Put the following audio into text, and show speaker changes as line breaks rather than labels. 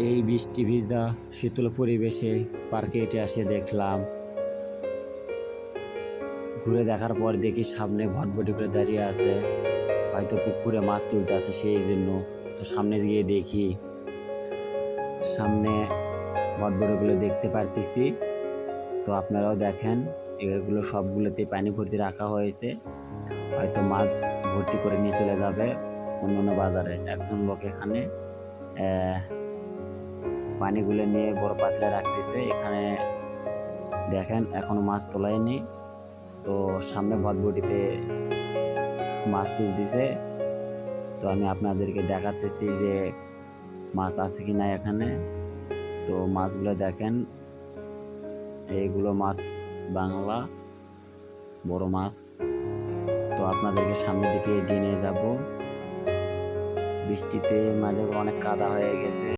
এই বৃষ্টি ভিজা শীতল পরিবেশে পার্কে হেঁটে আসে দেখলাম। ঘুরে দেখার পর দেখি সামনে ভটভটি করে দাঁড়িয়ে আছে, হয়তো পুকুরে মাছ তুলতে আছে সেই জন্য। তো সামনে গিয়ে দেখি সামনে ভটভটিগুলো দেখতে পারতেছি। তো আপনারাও দেখেন, এগুলো সবগুলোতে পানি ভর্তি রাখা হয়েছে, হয়তো মাছ ভর্তি করে নিয়ে চলে যাবে অন্য অন্য বাজারে। একজন লোক এখানে পানিগুলো নিয়ে বড় পাতলা রাখতেছে। এখানে দেখেন এখনো মাছ তোলায়নি, তো সামনে ভটভটিতে মাছ তুলতেছে। তো আমি আপনাদেরকে দেখাতেছি যে মাছ আছে কি না এখানে। তো মাছগুলো দেখেন, এইগুলো মাছ বাংলা বড় মাছ। তো আপনাদেরকে সামনের দিকে এগিয়ে নিয়ে যাব। বৃষ্টিতে মাঝে অনেক কাদা হয়ে গেছে।